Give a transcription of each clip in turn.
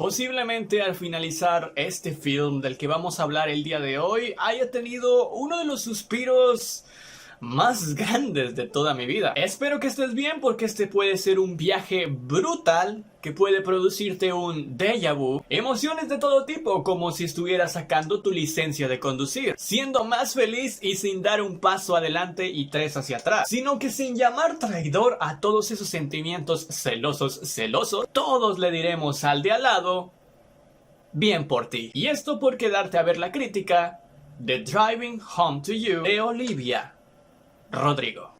Posiblemente al finalizar este film del que vamos a hablar el día de hoy haya tenido uno de los suspiros más grandes de toda mi vida. Espero que estés bien porque este puede ser un viaje brutal que puede producirte un déjà vu, emociones de todo tipo como si estuvieras sacando tu licencia de conducir, siendo más feliz y sin dar un paso adelante y tres hacia atrás, sino que sin llamar traidor a todos esos sentimientos celosos, todos le diremos al de al lado, bien por ti. Y esto por quedarte a ver la crítica de Driving Home to You de Olivia Rodrigo.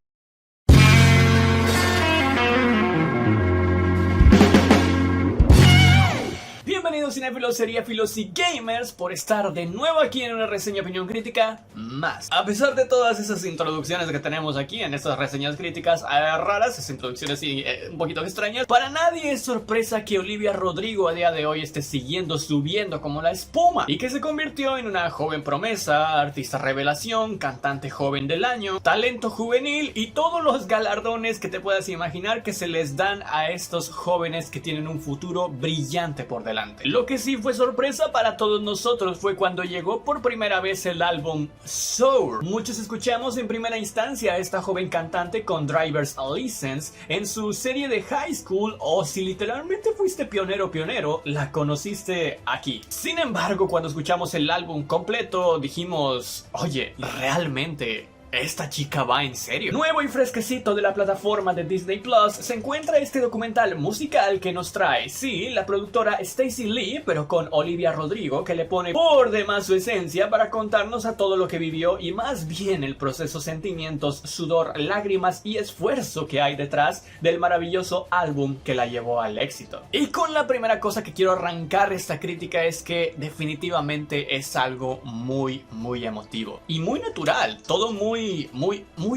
Bienvenidos cinéfilos, seriéfilos y gamers por estar de nuevo aquí en una reseña opinión crítica más. A pesar de todas esas introducciones que tenemos aquí en estas reseñas críticas raras, esas introducciones un poquito extrañas, para nadie es sorpresa que Olivia Rodrigo a día de hoy esté subiendo como la espuma y que se convirtió en una joven promesa, artista revelación, cantante joven del año, talento juvenil y todos los galardones que te puedas imaginar que se les dan a estos jóvenes que tienen un futuro brillante por delante. Lo que sí fue sorpresa para todos nosotros fue cuando llegó por primera vez el álbum Sour. Muchos escuchamos en primera instancia a esta joven cantante con Driver's License en su serie de High School, o si literalmente fuiste pionero, la conociste aquí. Sin embargo, cuando escuchamos el álbum completo dijimos, oye, realmente ¿esta chica va en serio? Nuevo y fresquecito de la plataforma de Disney Plus se encuentra este documental musical que nos trae, sí, la productora Stacey Lee, pero con Olivia Rodrigo, que le pone por demás su esencia para contarnos a todo lo que vivió y más bien el proceso, sentimientos, sudor, lágrimas y esfuerzo que hay detrás del maravilloso álbum que la llevó al éxito. Y con la primera cosa que quiero arrancar esta crítica es que definitivamente es algo muy emotivo y muy natural, todo muy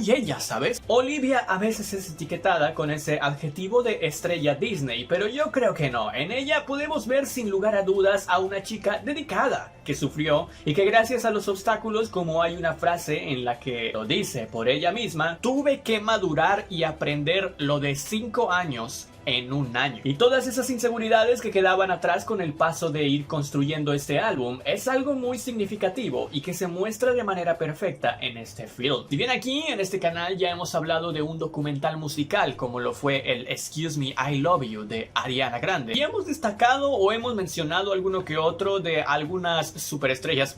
ella, ¿sabes? Olivia a veces es etiquetada con ese adjetivo de estrella Disney, pero yo creo que no. En ella podemos ver sin lugar a dudas a una chica dedicada, que sufrió y que gracias a los obstáculos, como hay una frase en la que lo dice por ella misma, tuve que madurar y aprender lo de 5 años en un año. Y todas esas inseguridades que quedaban atrás con el paso de ir construyendo este álbum es algo muy significativo y que se muestra de manera perfecta en este film. Si bien aquí en este canal ya hemos hablado de un documental musical como lo fue el Excuse Me I Love You de Ariana Grande, y hemos destacado o hemos mencionado alguno que otro de algunas superestrellas,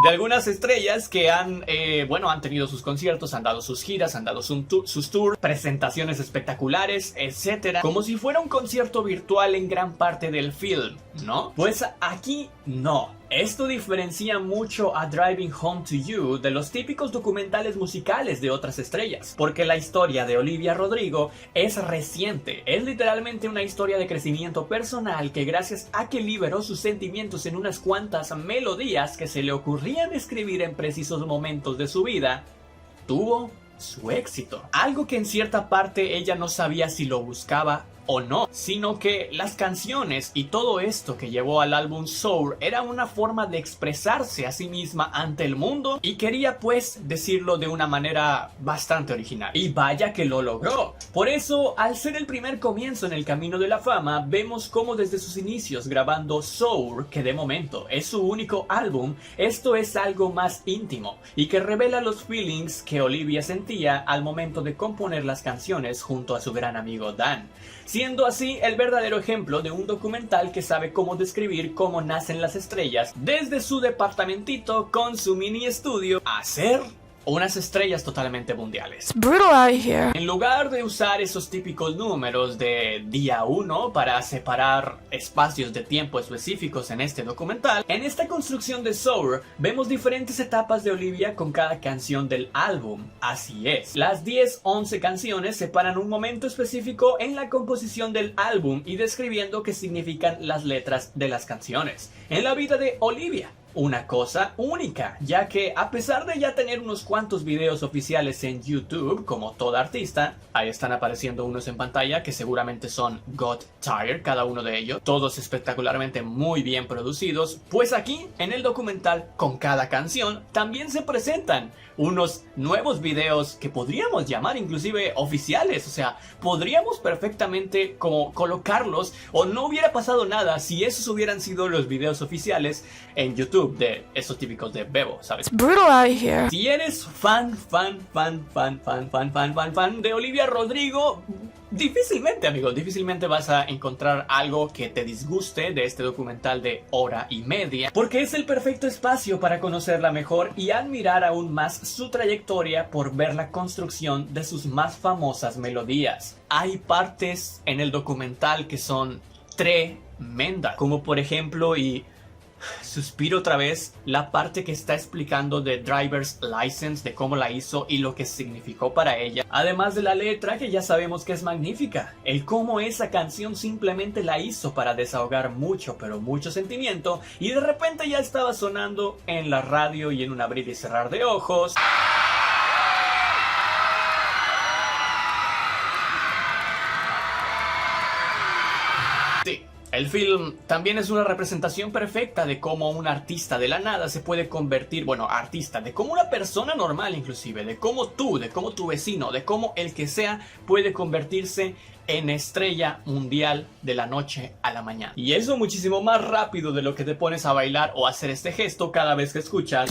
de algunas estrellas que han tenido sus conciertos, han dado sus giras, han dado sus tours, presentaciones espectaculares, etcétera, como si fuera un concierto virtual en gran parte del film, ¿no? Pues aquí no. Esto diferencia mucho a Driving Home to You de los típicos documentales musicales de otras estrellas, porque la historia de Olivia Rodrigo es reciente, es literalmente una historia de crecimiento personal que gracias a que liberó sus sentimientos en unas cuantas melodías que se le ocurrían escribir en precisos momentos de su vida, tuvo su éxito. Algo que en cierta parte ella no sabía si lo buscaba o no, sino que las canciones y todo esto que llevó al álbum Sour era una forma de expresarse a sí misma ante el mundo y quería pues decirlo de una manera bastante original. Y vaya que lo logró. Por eso, al ser el primer comienzo en el camino de la fama, vemos cómo desde sus inicios grabando Sour, que de momento es su único álbum, esto es algo más íntimo y que revela los feelings que Olivia sentía al momento de componer las canciones junto a su gran amigo Dan, siendo así el verdadero ejemplo de un documental que sabe cómo describir cómo nacen las estrellas desde su departamentito con su mini estudio a ser unas estrellas totalmente mundiales. Brutal out here. En lugar de usar esos típicos números de día 1 para separar espacios de tiempo específicos en este documental, en esta construcción de Sour vemos diferentes etapas de Olivia con cada canción del álbum. Así es, las 10-11 canciones separan un momento específico en la composición del álbum y describiendo qué significan las letras de las canciones en la vida de Olivia. una cosa única, ya que a pesar de ya tener unos cuantos videos oficiales en YouTube, como todo artista, ahí están apareciendo unos en pantalla que seguramente son Got Tired, cada uno de ellos, todos espectacularmente muy bien producidos, pues aquí en el documental con cada canción también se presentan unos nuevos videos que podríamos llamar inclusive oficiales, o sea, podríamos perfectamente como colocarlos o no hubiera pasado nada si esos hubieran sido los videos oficiales en YouTube de esos típicos de Bebo, ¿sabes? Brutal out here. Si eres fan de Olivia Rodrigo, difícilmente, amigos, difícilmente vas a encontrar algo que te disguste de este documental de hora y media, porque es el perfecto espacio para conocerla mejor y admirar aún más su trayectoria por ver la construcción de sus más famosas melodías. Hay partes en el documental que son tremendas, como por ejemplo, y suspiro otra vez, la parte que está explicando de Driver's License, de cómo la hizo y lo que significó para ella. Además de la letra, que ya sabemos que es magnífica. El cómo esa canción simplemente la hizo para desahogar mucho, pero mucho sentimiento, y de repente ya estaba sonando en la radio y en un abrir y cerrar de ojos. El film también es una representación perfecta de cómo un artista de la nada se puede convertir, bueno, artista, de cómo una persona normal inclusive, de cómo tú, de cómo tu vecino, de cómo el que sea puede convertirse en estrella mundial de la noche a la mañana. Y eso muchísimo más rápido de lo que te pones a bailar o a hacer este gesto cada vez que escuchas.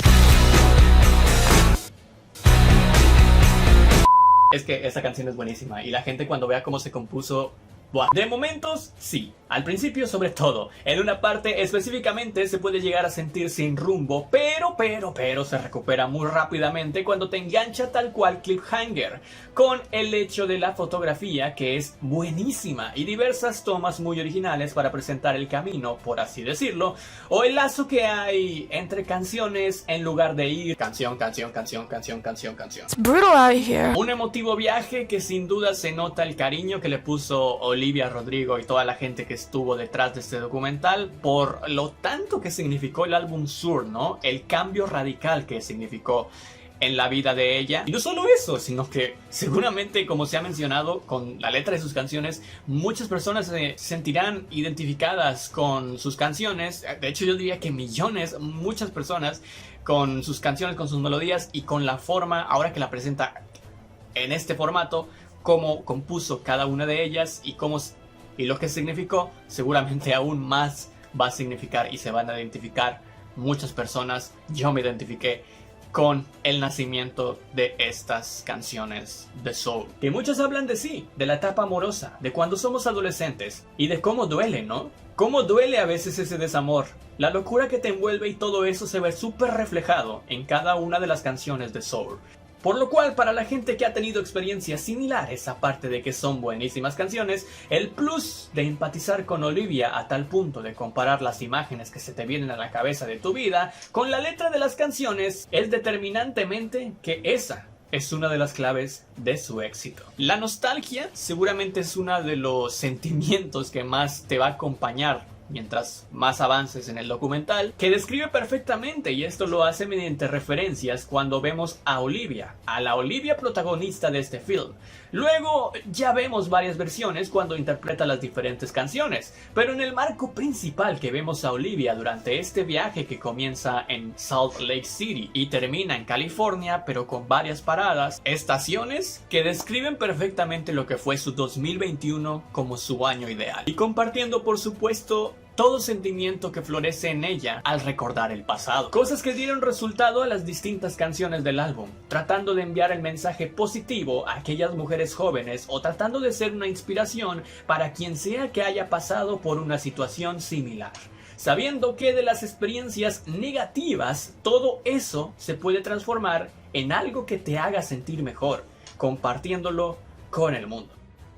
Es que esa canción es buenísima y la gente cuando vea cómo se compuso... Buah. De momentos, sí. Al principio sobre todo. En una parte específicamente se puede llegar a sentir sin rumbo, pero se recupera muy rápidamente cuando te engancha tal cual cliffhanger, con el hecho de la fotografía que es buenísima y diversas tomas muy originales para presentar el camino, por así decirlo, o el lazo que hay entre canciones en lugar de ir canción. It's brutal out here. Un emotivo viaje que sin duda se nota el cariño que le puso Olivia Rodrigo y toda la gente que estuvo detrás de este documental por lo tanto que significó el álbum Sur, ¿no? El cambio radical que significó en la vida de ella. Y no solo eso, sino que seguramente, como se ha mencionado, con la letra de sus canciones, muchas personas se sentirán identificadas con sus canciones. De hecho, yo diría que millones, muchas personas con sus canciones, con sus melodías y con la forma, ahora que la presenta en este formato, cómo compuso cada una de ellas y lo que significó, seguramente aún más va a significar y se van a identificar muchas personas. Yo me identifiqué con el nacimiento de estas canciones de soul. Que muchos hablan de sí, de la etapa amorosa, de cuando somos adolescentes y de cómo duele, ¿no? Cómo duele a veces ese desamor. La locura que te envuelve y todo eso se ve súper reflejado en cada una de las canciones de soul. Por lo cual, para la gente que ha tenido experiencias similares, aparte de que son buenísimas canciones, el plus de empatizar con Olivia a tal punto de comparar las imágenes que se te vienen a la cabeza de tu vida con la letra de las canciones es determinantemente que esa es una de las claves de su éxito. La nostalgia seguramente es uno de los sentimientos que más te va a acompañar mientras más avances en el documental, que describe perfectamente, y esto lo hace mediante referencias cuando vemos a Olivia, a la Olivia protagonista de este film. Luego ya vemos varias versiones cuando interpreta las diferentes canciones, pero en el marco principal que vemos a Olivia durante este viaje que comienza en Salt Lake City y termina en California, pero con varias paradas, estaciones que describen perfectamente lo que fue su 2021 como su año ideal, y compartiendo por supuesto todo sentimiento que florece en ella al recordar el pasado. Cosas que dieron resultado a las distintas canciones del álbum, tratando de enviar el mensaje positivo a aquellas mujeres jóvenes o tratando de ser una inspiración para quien sea que haya pasado por una situación similar. Sabiendo que de las experiencias negativas, todo eso se puede transformar en algo que te haga sentir mejor, compartiéndolo con el mundo.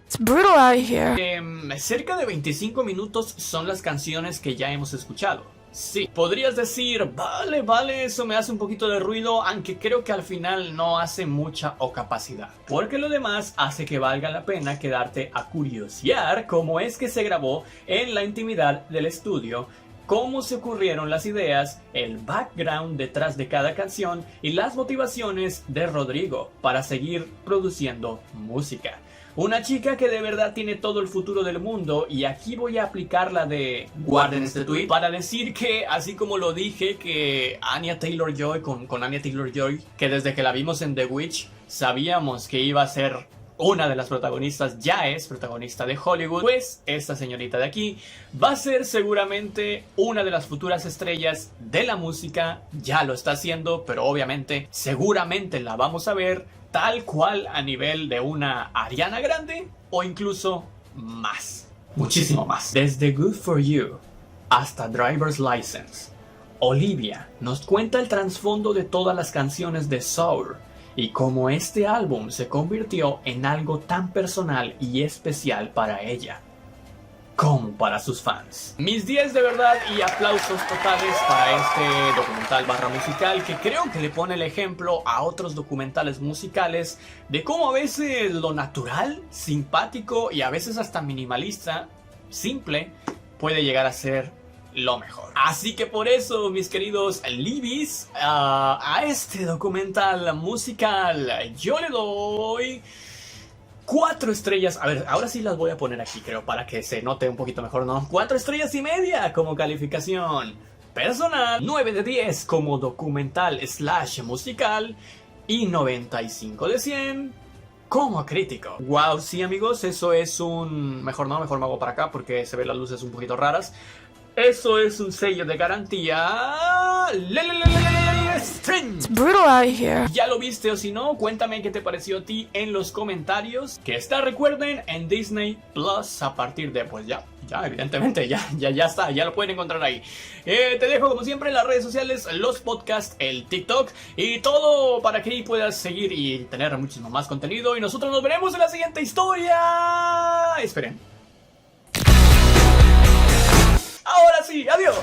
It's brutal out here. Cerca de 25 minutos son las canciones que ya hemos escuchado. Sí, podrías decir, vale, eso me hace un poquito de ruido, aunque creo que al final no hace mucha o capacidad. Porque lo demás hace que valga la pena quedarte a curiosear cómo es que se grabó en la intimidad del estudio cómo se ocurrieron las ideas, el background detrás de cada canción y las motivaciones de Rodrigo para seguir produciendo música. Una chica que de verdad tiene todo el futuro del mundo, y aquí voy a aplicar la de guarden este tweet para decir que, así como lo dije, que Anya Taylor-Joy con Anya Taylor-Joy, que desde que la vimos en The Witch sabíamos que iba a ser una de las protagonistas, ya es protagonista de Hollywood, pues esta señorita de aquí va a ser seguramente una de las futuras estrellas de la música. Ya lo está haciendo, pero obviamente seguramente la vamos a ver tal cual a nivel de una Ariana Grande o incluso más, muchísimo más. Desde Good For You hasta Driver's License, Olivia nos cuenta el trasfondo de todas las canciones de Sour y cómo este álbum se convirtió en algo tan personal y especial para ella como para sus fans. Mis 10 de verdad y aplausos totales para este documental / musical, que creo que le pone el ejemplo a otros documentales musicales de cómo a veces lo natural, simpático y a veces hasta minimalista, simple, puede llegar a ser lo mejor. Así que por eso, mis queridos Libis, a este documental musical yo le doy 4 estrellas. A ver, ahora sí las voy a poner aquí, creo, para que se note un poquito mejor, ¿no? 4 estrellas y media como calificación personal, 9 de 10 como documental / musical y 95 de 100 como crítico. Wow, sí, amigos, eso es un... Mejor no, mejor me hago para acá porque se ven las luces un poquito raras. Eso es un sello de garantía. It's brutal out here. ¿Ya lo viste o si no? Cuéntame qué te pareció a ti en los comentarios. Que está, recuerden, en Disney Plus a partir de, pues ya evidentemente, ya está, ya lo pueden encontrar ahí. Te dejo como siempre en las redes sociales, los podcasts, el TikTok y todo para que ahí puedas seguir y tener muchísimo más contenido. Y nosotros nos veremos en la siguiente historia. Esperen. Ahora sí, adiós.